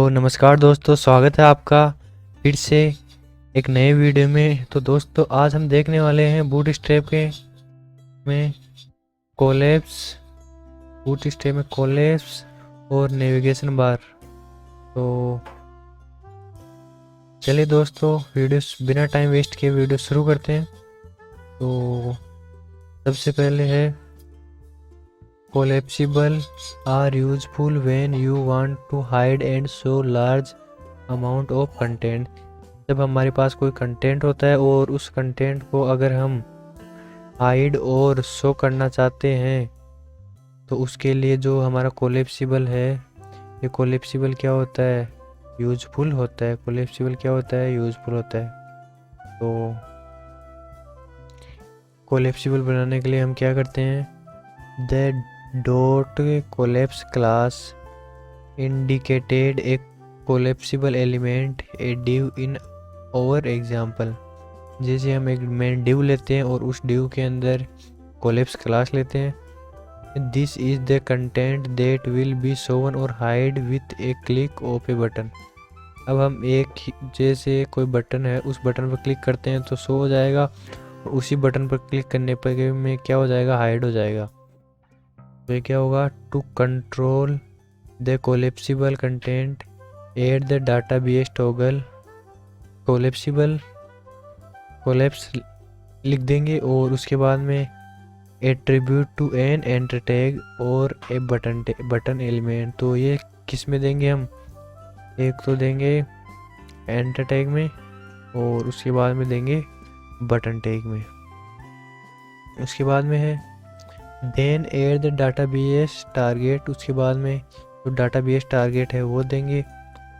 तो नमस्कार दोस्तों, स्वागत है आपका फिर से एक नए वीडियो में। तो दोस्तों आज हम देखने वाले हैं बूटस्ट्रैप के में कोलैप्स बूटस्ट्रैप में कोलैप्स और नेविगेशन बार। तो चलिए दोस्तों वीडियो बिना टाइम वेस्ट किए वीडियो शुरू करते हैं। तो सबसे पहले है collapsible are useful when you want to hide and show large amount of content। जब हमारे पास कोई कंटेंट होता है और उस कंटेंट को अगर हम हाइड और शो करना चाहते हैं तो उसके लिए जो हमारा कोलैप्सिबल है, ये कोलैप्सिबल क्या होता है, यूजफुल होता है। कोलैप्सिबल क्या होता है, यूजफुल होता है। तो कोलैप्सिबल बनाने के लिए हम क्या करते हैं, the dot collapse class indicated A collapsible element A div in over example. जैसे हम एक मेन डिव लेते हैं और उस डिव के अंदर कोलैप्स क्लास लेते हैं। This is the content that will be shown और hide with a click of a button. अब हम जैसे कोई बटन है उस बटन पर क्लिक करते हैं तो शो हो जाएगा, और उसी बटन पर क्लिक करने पर में क्या हो जाएगा, हाइड हो जाएगा। तो ये क्या होगा, to control the collapsible content at the database toggle collapse लिख देंगे और उसके बाद में attribute to an enter tag और ए बटन एलिमेंट। तो ये किस में देंगे हम, एक तो देंगे एंटर टैग में और उसके बाद में देंगे बटन टैग में। उसके बाद में है then add the database target. उसके बाद में जो डाटाबेस टारगेट है वो देंगे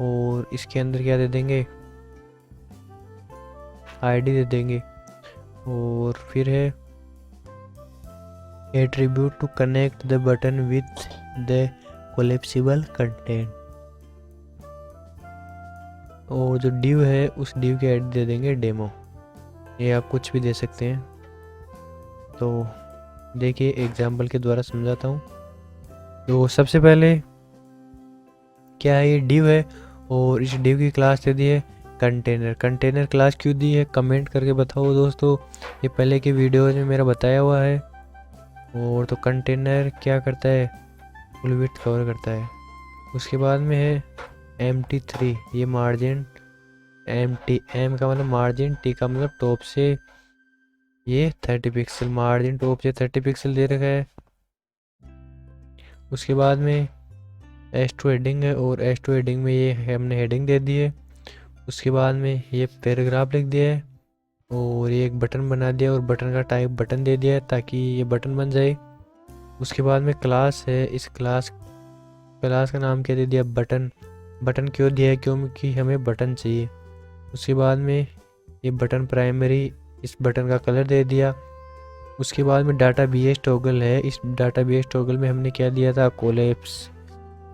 और इसके अंदर क्या दे देंगे, आईडी दे देंगे। और फिर है attribute to connect the button with the collapsible content. और जो डिव है उस डिव की आईडी दे देंगे डेमो। ये आप कुछ भी दे सकते हैं। तो देखिए एग्जाम्पल के द्वारा समझाता हूँ। तो सबसे पहले क्या है, ये डिव है और इस डिव की क्लास दे दी है कंटेनर। कंटेनर क्लास क्यों दी है, कमेंट करके बताओ दोस्तों। ये पहले की वीडियोज में मेरा बताया हुआ है। और तो कंटेनर क्या करता है, फुल विड्थ कवर करता है। उसके बाद में है MT3, ये मार्जिन एम का मतलब मार्जिन, टी का मतलब टॉप से ये 30 पिक्सल, मार्जिन टॉप से 30 पिक्सल दे रखा है। उसके बाद में S2 हेडिंग है और S2 हेडिंग में ये हमने हेडिंग दे दी है। उसके बाद में ये पैराग्राफ लिख दिया है और ये एक बटन बना दिया और बटन का टाइप बटन दे दिया है ताकि ये बटन बन जाए। उसके बाद में क्लास है, इस क्लास का नाम क्या दे दिया, बटन। बटन क्यों दिया है, क्योंकि हमें बटन चाहिए। उसके बाद में ये बटन प्राइमरी, इस बटन का कलर दे दिया। उसके बाद में डाटाबेस टॉगल है, इस डाटाबेस टॉगल में हमने क्या दिया था, कोलैप्स।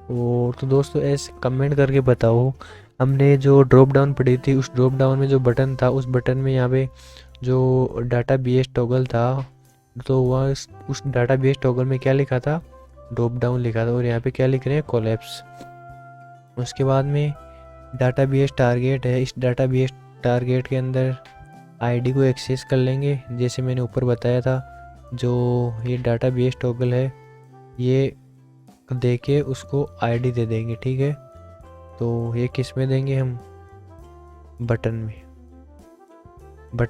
और तो दोस्तों ऐसे कमेंट करके बताओ, हमने जो ड्रॉप डाउन पढ़ी थी उस ड्रॉप डाउन में जो बटन था उस बटन में यहाँ पे जो डाटाबेस टॉगल था तो वह उस डाटाबेस टॉगल में क्या लिखा था, ड्रॉप डाउन लिखा था, और यहाँ पे क्या लिख रहे हैं, कोलैप्स। उसके बाद में डाटाबेस टारगेट है, इस डाटाबेस टारगेट के अंदर आईडी को एक्सेस कर लेंगे जैसे मैंने ऊपर बताया था। जो ये डाटाबेस टॉगल है ये देके उसको आईडी दे देंगे, ठीक है। तो ये किस में देंगे हम, बटन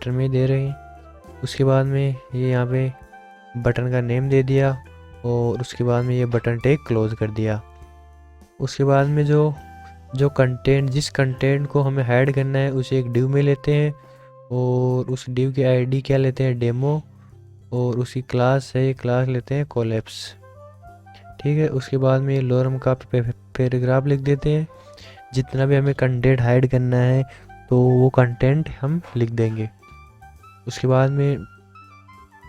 में दे रहे हैं। उसके बाद में ये यहाँ पे बटन का नेम दे दिया और उसके बाद में ये बटन टैग क्लोज कर दिया। उसके बाद में जो कंटेंट, जिस कंटेंट को हमें हाइड करना है उसे एक डिव में लेते हैं और उस डिव की आईडी क्या लेते हैं, डेमो, और उसी क्लास है, ये क्लास लेते हैं कोलैप्स, ठीक है। उसके बाद में ये लोरम का पैराग्राफ लिख देते हैं, जितना भी हमें कंटेंट हाइड करना है तो वो कंटेंट हम लिख देंगे। उसके बाद में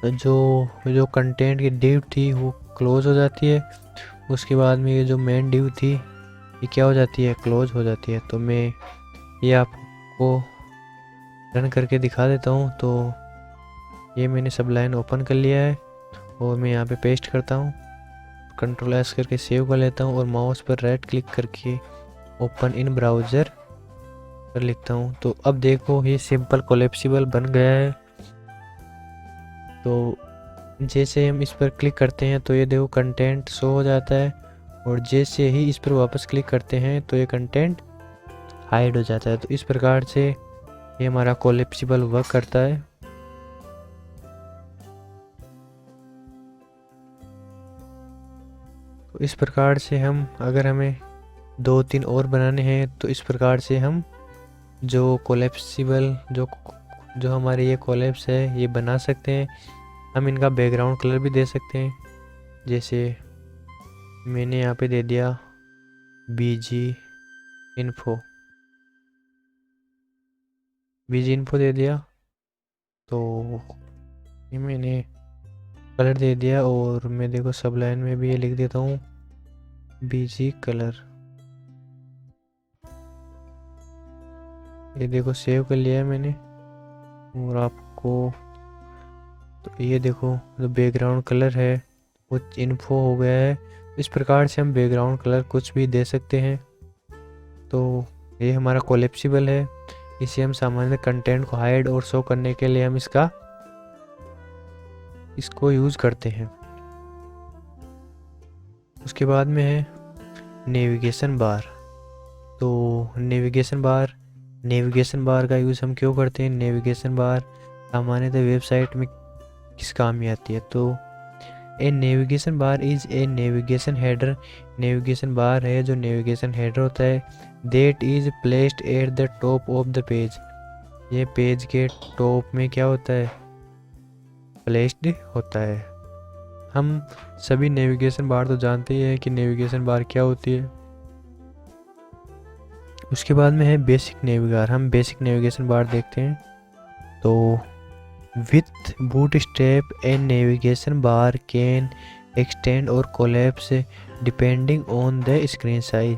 जो कंटेंट की डिव थी वो क्लोज हो जाती है। उसके बाद में ये जो मेन डिव थी ये क्या हो जाती है, क्लोज हो जाती है। तो मैं ये आपको रन करके दिखा देता हूँ। तो ये मैंने सब लाइन ओपन कर लिया है और मैं यहाँ पे पेस्ट करता हूँ, Ctrl+S करके सेव कर लेता हूँ और माउस पर राइट क्लिक करके ओपन इन ब्राउज़र पर लिखता हूँ। तो अब देखो ये सिंपल कोलेप्सिबल बन गया है। तो जैसे हम इस पर क्लिक करते हैं तो ये देखो कंटेंट शो हो जाता है, और जैसे ही इस पर वापस क्लिक करते हैं तो ये कंटेंट हाइड हो जाता है। तो इस प्रकार से ये हमारा कोलेप्सिबल वर्क करता है। तो इस प्रकार से हम, अगर हमें 2-3 और बनाने हैं तो इस प्रकार से हम जो कोलेप्सिबल जो हमारे ये कोलेप्स है ये बना सकते हैं। हम इनका बैकग्राउंड कलर भी दे सकते हैं, जैसे मैंने यहाँ पे दे दिया बीजी इन्फो दे दिया। तो ये मैंने कलर दे दिया, और मैं देखो सब लाइन में भी ये लिख देता हूँ बीजी कलर। ये देखो सेव कर लिया है मैंने। और आपको तो ये देखो जो बैकग्राउंड कलर है वो इन्फो हो गया है। इस प्रकार से हम बैकग्राउंड कलर कुछ भी दे सकते हैं। तो ये हमारा कोलेप्सिबल है। इसे हम सामान्य कंटेंट को हाइड और शो करने के लिए हम इसको यूज़ करते हैं। उसके बाद में है नेविगेशन बार। तो नेविगेशन बार का यूज़ हम क्यों करते हैं? नेविगेशन बार सामान्यतः वेबसाइट में किस काम में आती है? तो a navigation bar is a navigation header. Navigation bar है जो नेविगेशन हेडर होता है, that is placed at the top of the page. ये पेज के टॉप में क्या होता है? प्लेस्ड होता है। हम सभी नेविगेशन बार तो जानते ही हैं कि नेविगेशन बार क्या होती है। उसके बाद में है बेसिक नेविगार। हम बेसिक नेविगेशन बार देखते हैं। तो with bootstrap a navigation bar can extend और collapse depending on the screen size.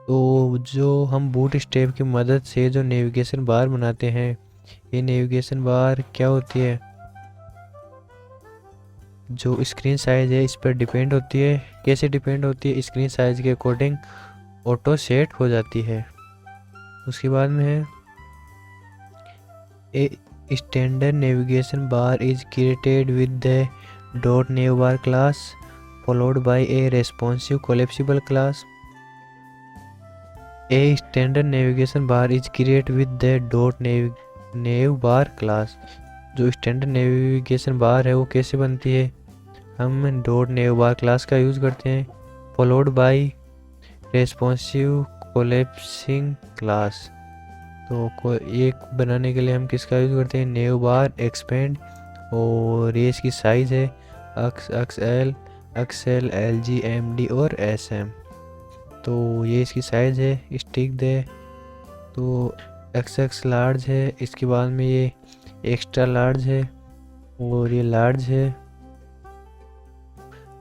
तो जो हम बूटस्ट्रैप की मदद से जो नेविगेशन बार बनाते हैं, ये नेविगेशन बार क्या होती है? जो स्क्रीन साइज है इस पर डिपेंड होती है। कैसे डिपेंड होती है? स्क्रीन साइज के अकॉर्डिंग ऑटो सेट हो जाती है। उसके बाद में है a standard navigation bar is created with the dot navbar class followed by a responsive collapsible class. A standard navigation bar is create with the dot navbar class. जो standard navigation bar है वो कैसे बनती है? हम dot navbar class का use करते हैं, followed by responsive collapsing class. तो एक बनाने के लिए हम किसका यूज़ करते हैं? नेवबार एक्सपेंड। और ये इसकी साइज़ है XL, XL, LG, MD और SM। तो ये इसकी साइज़ है। स्टिक दे तो XX लार्ज है। इसके बाद में ये एक्स्ट्रा लार्ज है, और ये लार्ज है,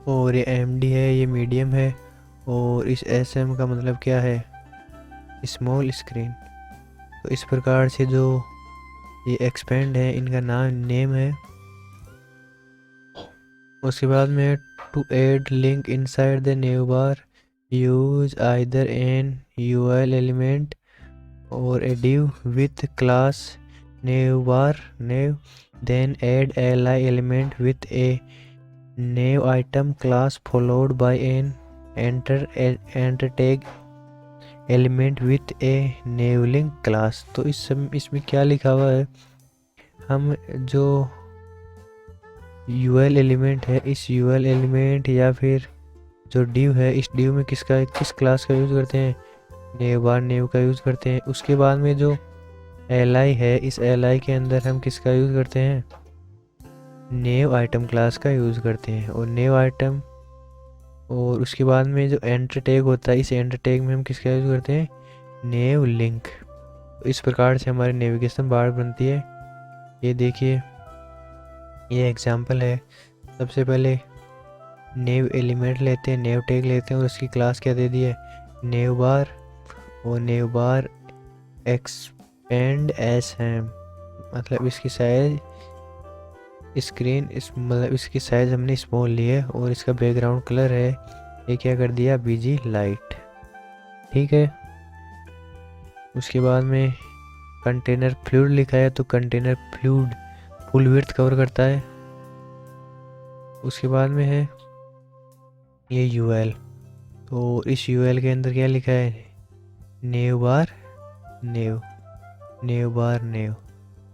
और ये MD है, ये मीडियम है, और इस SM का मतलब क्या है? Small screen. तो इस प्रकार से जो ये एक्सपेंड है इनका नेम है। उसके बाद में to add link inside the navbar use either an UL element और a div with class navbar nav, then add li element with a nav item class followed by an enter tag element with a navlink class. तो इसमें क्या लिखा हुआ है? हम जो UL element है, इस UL एलिमेंट या फिर जो div है, इस div में किस क्लास का यूज़ करते हैं? नेवबार नेव का यूज़ करते हैं। उसके बाद में जो li है, इस li के अंदर हम किसका यूज़ करते हैं? नेव आइटम क्लास का यूज़ करते हैं। और नेव आइटम, और उसके बाद में जो एंटर टैग होता है, इस एंटर टैग में हम किसका यूज़ करते हैं? नेव लिंक। तो इस प्रकार से हमारी नेविगेशन बार बनती है। ये देखिए, ये एग्जांपल है। सबसे पहले नेव एलिमेंट लेते हैं, नेव टैग लेते हैं, और उसकी क्लास क्या दे दी है? नेव बार। और नेव बार एक्सपेंड SM, मतलब इसकी साइज मतलब इसकी साइज़ हमने स्मॉल ली है। और इसका बैकग्राउंड कलर है, ये क्या कर दिया? BG light. ठीक है। उसके बाद में कंटेनर फ्लूइड लिखा है तो container fluid full width cover करता है। उसके बाद में है ये यूएल, तो इस यूएल के अंदर क्या लिखा है, नेव बार नेव, नेव बार नेव।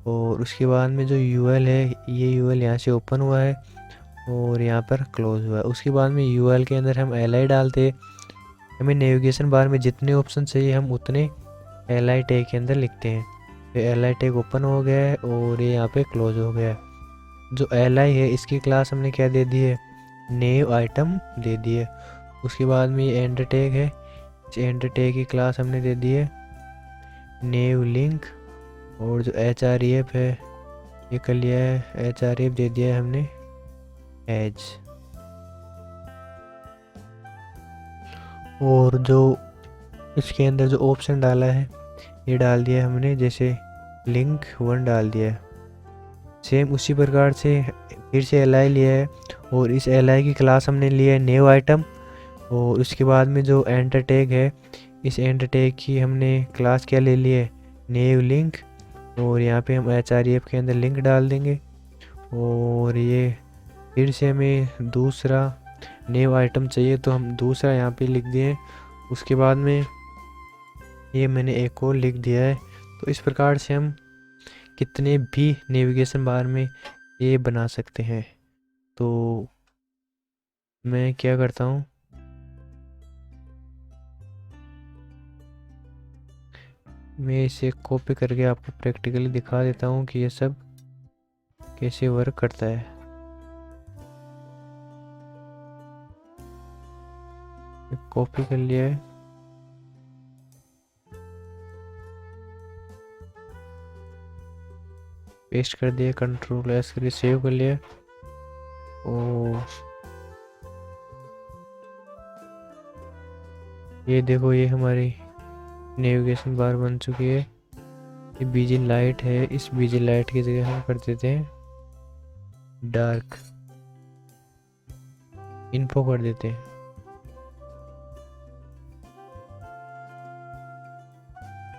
और उसके बाद में जो यूएल है, ये यूएल यहाँ से ओपन हुआ है और यहाँ पर क्लोज हुआ है। उसके बाद में यूएल के अंदर हम एल आई डालते, हमें नेविगेशन बार में जितने ऑप्शन चाहिए हम उतने एल आई टैग के अंदर लिखते हैं। तो एल आई टैग ओपन हो गया है और ये यहाँ पे क्लोज हो गया है। जो एल आई है इसकी क्लास हमने क्या दे दी है, नेव आइटम दे दी है। उसके बाद में ये एंड टैग है, इस एंड टैग की क्लास हमने दे दी है नेव लिंक। और जो एच आर ई एफ है ये कर लिया है, एच आर ई एफ दे दिया है हमने एज। और जो इसके अंदर जो ऑप्शन डाला है ये डाल दिया हमने, जैसे लिंक 1 डाल दिया है। सेम उसी प्रकार से फिर से एल आई लिया है और इस एल आई की क्लास हमने लिया है नेव आइटम। और उसके बाद में जो एंटर टैग है, इस एंटर टैग की हमने क्लास क्या ले ली है, नेव लिंक। और यहाँ पे हम एच आर ई एफ के अंदर लिंक डाल देंगे। और ये फिर से हमें दूसरा नेव आइटम चाहिए तो हम दूसरा यहाँ पे लिख दिए। उसके बाद में ये मैंने एक और लिख दिया है। तो इस प्रकार से हम कितने भी नेविगेशन बार में ये बना सकते हैं। तो मैं क्या करता हूँ, मैं इसे कॉपी करके आपको प्रैक्टिकली दिखा देता हूँ कि ये सब कैसे वर्क करता है। कॉपी कर लिया है, पेस्ट कर दिया, कंट्रोल एस करके सेव कर लिया। और ये देखो ये हमारी नेविगेशन बार बन चुकी है। ये बीजी लाइट है, इस बीजी लाइट की जगह हम कर देते हैं डार्क इन्फो कर देते हैं।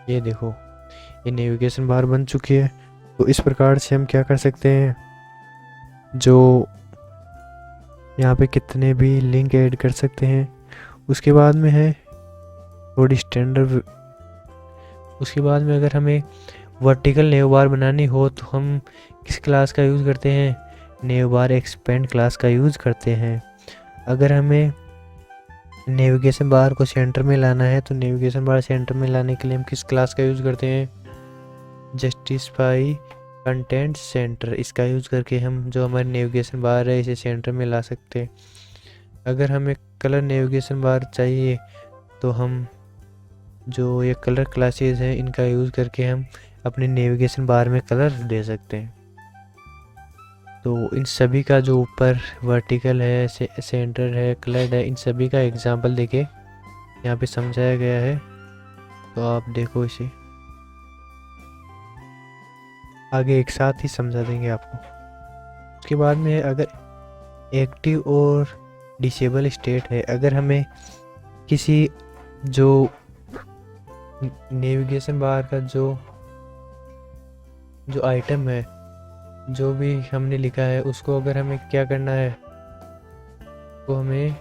ये देखो ये नेविगेशन बार बन चुकी है। तो इस प्रकार से हम क्या कर सकते हैं, जो यहाँ पे कितने भी लिंक ऐड कर सकते हैं। उसके बाद में है थोड़ी स्टैंडर्ड। उसके बाद में अगर हमें वर्टिकल नेव बार बनानी हो तो हम किस क्लास का यूज़ करते हैं, नेव बार एक्सपेंड क्लास का यूज़ करते हैं। अगर हमें नेविगेशन बार को सेंटर में लाना है तो नेविगेशन बार सेंटर में लाने के लिए हम किस क्लास का यूज़ करते हैं, जस्टिफाई कंटेंट सेंटर। इसका यूज़ करके हम जो हमारी नेविगेशन बार है इसे सेंटर में ला सकते हैं। अगर हमें कलर नेविगेशन बार चाहिए तो हम जो ये कलर क्लासेस हैं इनका यूज़ करके हम अपने नेविगेशन बार में कलर दे सकते हैं। तो इन सभी का जो ऊपर वर्टिकल है, सेंटर है, कलर है, इन सभी का एग्जांपल देके यहाँ पे समझाया गया है। तो आप देखो इसे, आगे एक साथ ही समझा देंगे आपको। उसके बाद में अगर एक्टिव और डिसेबल स्टेट है, अगर हमें किसी जो नेविगेशन बार का जो आइटम है, जो भी हमने लिखा है उसको अगर हमें क्या करना है, तो हमें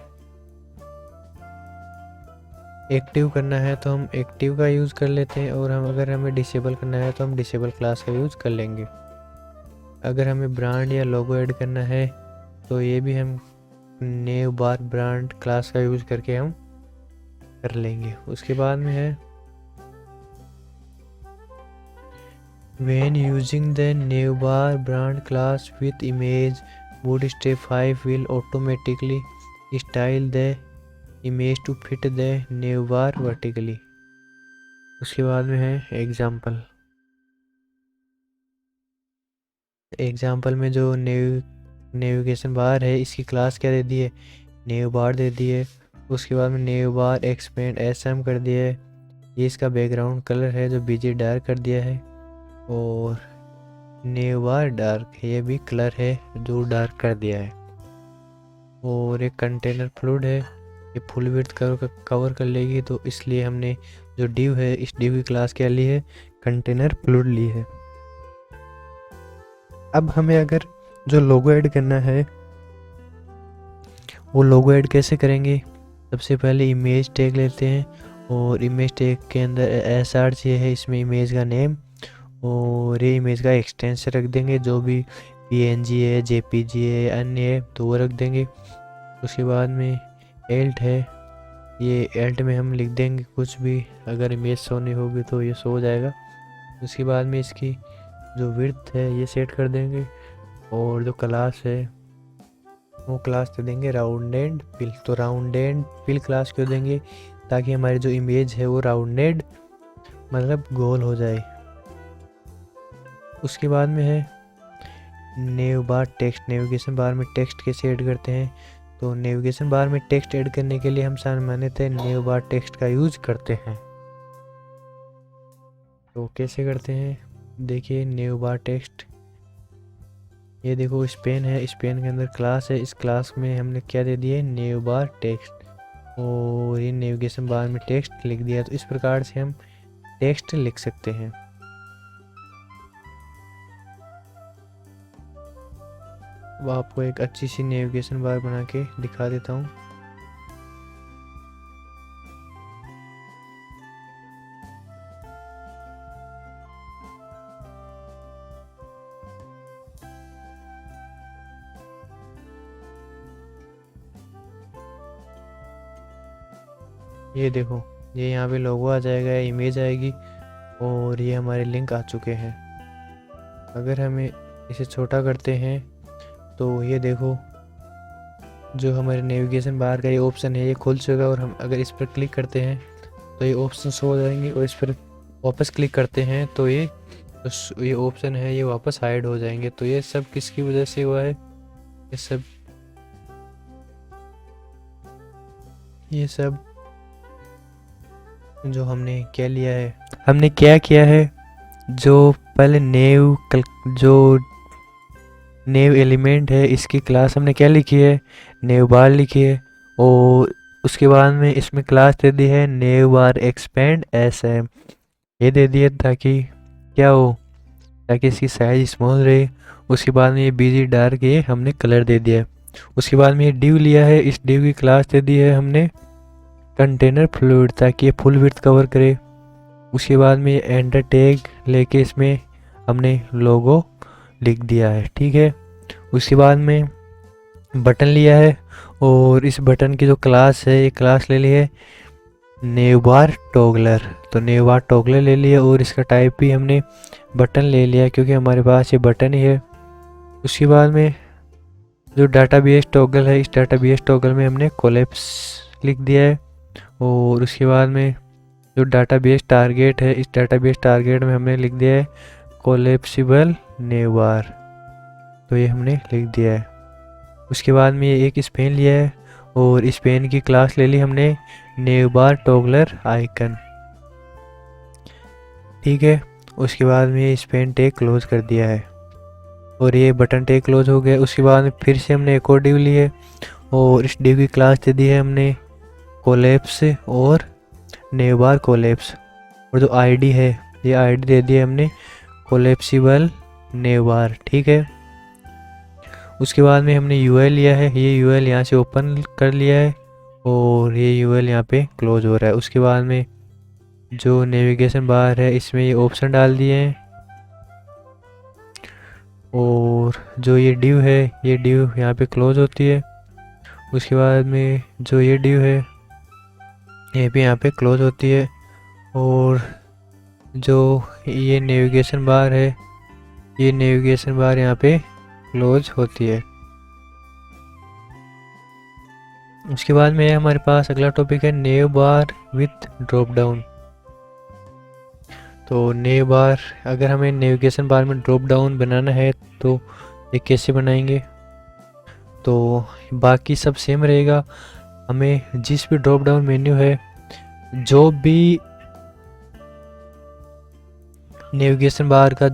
एक्टिव करना है तो हम एक्टिव का यूज़ कर लेते हैं। और हम अगर हमें डिसेबल करना है तो हम डिसेबल क्लास का यूज़ कर लेंगे। अगर हमें ब्रांड या लोगो ऐड करना है तो ये भी हम नेव बार ब्रांड क्लास का यूज़ करके हम कर लेंगे। उसके बाद में है when using the navbar brand class with image, bootstrap 5 will automatically style the image to fit the navbar vertically। उसके बाद में है एग्जाम्पल। एग्जाम्पल में जो नेविगेशन बार है इसकी क्लास क्या दे दी है, नेव बार दे दी है। उसके बाद में नेव बार एक्सपेंड एसएम कर दिया है। ये इसका बैकग्राउंड कलर है जो बीजी डार्क कर दिया है। और नेव बार डार्क है, ये भी कलर है जो डार्क कर दिया है। और एक कंटेनर फ्लूइड है, ये फुल विड्थ कवर कर लेगी, तो इसलिए हमने जो div है, इस div की क्लास क्या ली है, कंटेनर फ्लूइड ली है। अब हमें अगर जो लोगो ऐड करना है वो लोगो ऐड कैसे करेंगे, सबसे पहले इमेज टैग लेते हैं और इमेज टैग के अंदर एसआर चाहिए है, इसमें इमेज का नेम और ये इमेज का एक्सटेंशन रख देंगे, जो भी पीएनजी है, जेपीजी है, अन्य है तो वो रख देंगे। उसके बाद में एल्ट है, ये एल्ट में हम लिख देंगे कुछ भी, अगर इमेज शो नहीं होगी तो ये शो हो जाएगा। उसके बाद में इसकी जो विड्थ है ये सेट कर देंगे और जो क्लास है वो क्लास दे देंगे राउंडेड फिल। तो राउंडेड फिल क्लास क्यों देंगे, ताकि हमारी जो इमेज है वो राउंडेड मतलब गोल हो जाए। उसके बाद में है नेव बार टेक्स्ट। नेविगेशन बार में टेक्स्ट कैसे ऐड करते हैं, तो नेविगेशन बार में टेक्स्ट ऐड करने के लिए हम सामान्यतः नेव बार टेक्स्ट का यूज करते हैं। तो कैसे करते हैं, देखिए नेव बार टेक्स्ट, ये देखो स्पेन है, स्पेन के अंदर क्लास है, इस क्लास में हमने क्या दे दिया, नेव बार टेक्स्ट, और ये नेविगेशन बार में टेक्स्ट लिख दिया। तो इस प्रकार से हम टेक्स्ट लिख सकते हैं। अब आपको एक अच्छी सी नेविगेशन बार बना के दिखा देता हूँ। ये देखो, ये यहाँ पे लोगो आ जाएगा, इमेज आएगी और ये हमारे लिंक आ चुके हैं। अगर हमें इसे छोटा करते हैं तो ये देखो, जो हमारे नेविगेशन बार का ये ऑप्शन है ये खुल चुका है, और हम अगर इस पर क्लिक करते हैं तो ये ऑप्शन शो हो जाएंगे, और इस पर वापस क्लिक करते हैं तो ये ऑप्शन है ये वापस हाइड हो जाएंगे। तो ये सब किसकी वजह से हुआ है, ये सब जो हमने क्या लिया है, हमने क्या किया है, जो पहले जो नेव एलिमेंट है इसकी क्लास हमने क्या लिखी है, नेव बार लिखी है, और उसके बाद में इसमें क्लास दे दी है नेव बार एक्सपेंड SM, ये दे दिया ताकि क्या हो, ताकि इसकी साइज स्मॉल रहे। उसके बाद में ये बीजी डार्क, ये हमने कलर दे दिया है। उसके बाद में ये डिव लिया है, इस डिव की क्लास दे दी है हमने कंटेनर फ्लूइड, ताकि ये फुल विड्थ कवर करे। उसके बाद में ये एंटर टैग लेके इसमें हमने लोगो लिख दिया है, ठीक है। उसके बाद में बटन लिया है, और इस बटन की जो क्लास है ये क्लास ले ली है नेवबार टॉगलर, तो नेवबार टॉगलर ले लिया, और इसका टाइप भी हमने बटन ले लिया क्योंकि हमारे पास ये बटन ही है। उसके बाद में जो डाटाबेस टॉगल है, इस डाटाबेस टॉगल में हमने कोलैप्स लिख दिया है, और उसके बाद में जो डाटाबेस टारगेट है, इस डाटाबेस टारगेट में हमने लिख दिया है कोलैप्सिबल नेवबार, तो ये हमने लिख दिया है। उसके बाद में ये एक स्पेन लिया है, और स्पेन की क्लास ले ली हमने नेवबार टॉगलर आइकन, ठीक है। उसके बाद में ये स्पेन टैग क्लोज कर दिया है, और ये बटन टैग क्लोज हो गया। उसके बाद में फिर से हमने एक और डिव ली है, और इस डिव की क्लास दे दी है हमने कोलैप्स और नेवबार कोलैप्स, और जो आईडी है ये आईडी दे दी है हमने कोलैप्सिबल नेवबार, ठीक है। उसके बाद में हमने यूएल लिया है, ये यूएल यहाँ से ओपन कर लिया है, और ये यूएल यहाँ पे क्लोज हो रहा है। उसके बाद में जो नेविगेशन बार है इसमें ये ऑप्शन डाल दिए हैं, और जो ये डिव है ये डिव यहाँ पे क्लोज होती है। उसके बाद में जो ये डिव है ये भी यहाँ पे क्लोज होती है, और जो ये नेविगेशन बार है ये नेविगेशन बार यहाँ पे क्लोज होती है। उसके बाद में हमारे पास अगला टॉपिक है नेव बार विथ ड्रॉप डाउन। तो नेव बार, अगर हमें नेविगेशन बार में ड्रॉप डाउन बनाना है तो ये कैसे बनाएंगे, तो बाकी सब सेम रहेगा। हमें जिस भी ड्रॉप डाउन मेन्यू है, जो भी नेविगेशन बार का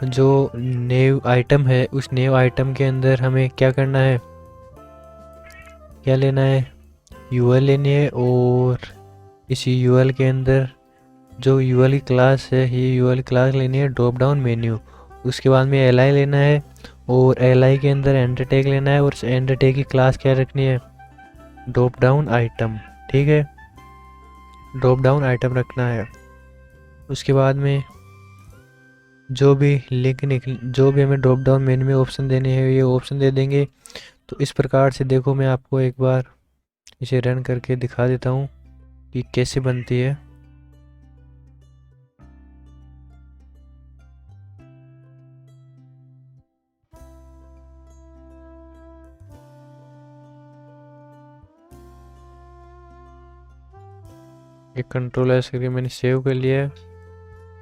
जो नेव आइटम है, उस नेव आइटम के अंदर हमें क्या करना है, क्या लेना है, यूआरएल लेनी है, और इसी यूएल के अंदर जो यूएल की क्लास है, ये यूएल क्लास लेनी है ड्रॉप डाउन मेन्यू। उसके बाद में एल लेना है और एल के अंदर एंटर टैग लेना है और एंटर टैग की क्लास क्या रखनी है, ड्रॉप डाउन आइटम। ठीक है, ड्रॉप डाउन आइटम रखना है। उसके बाद में जो भी हमें ड्रॉप डाउन मेन्यू में ऑप्शन देने हैं ये ऑप्शन दे देंगे। तो इस प्रकार से देखो, मैं आपको एक बार इसे रन करके दिखा देता हूँ कि कैसे बनती है। ये कंट्रोल एस करके मैंने सेव कर लिया है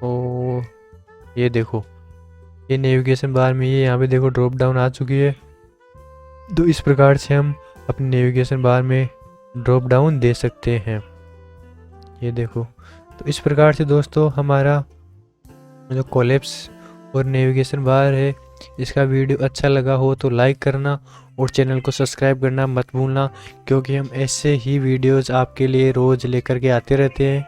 और ये देखो, ये नेविगेशन बार में ये यहाँ पे देखो ड्रॉप डाउन आ चुकी है। तो इस प्रकार से हम अपने नेविगेशन बार में ड्रॉप डाउन दे सकते हैं। ये देखो, तो इस प्रकार से दोस्तों हमारा जो कोलैप्स और नेविगेशन बार है, इसका वीडियो अच्छा लगा हो तो लाइक करना और चैनल को सब्सक्राइब करना मत भूलना, क्योंकि हम ऐसे ही वीडियोस आपके लिए रोज़ लेकर के आते रहते हैं।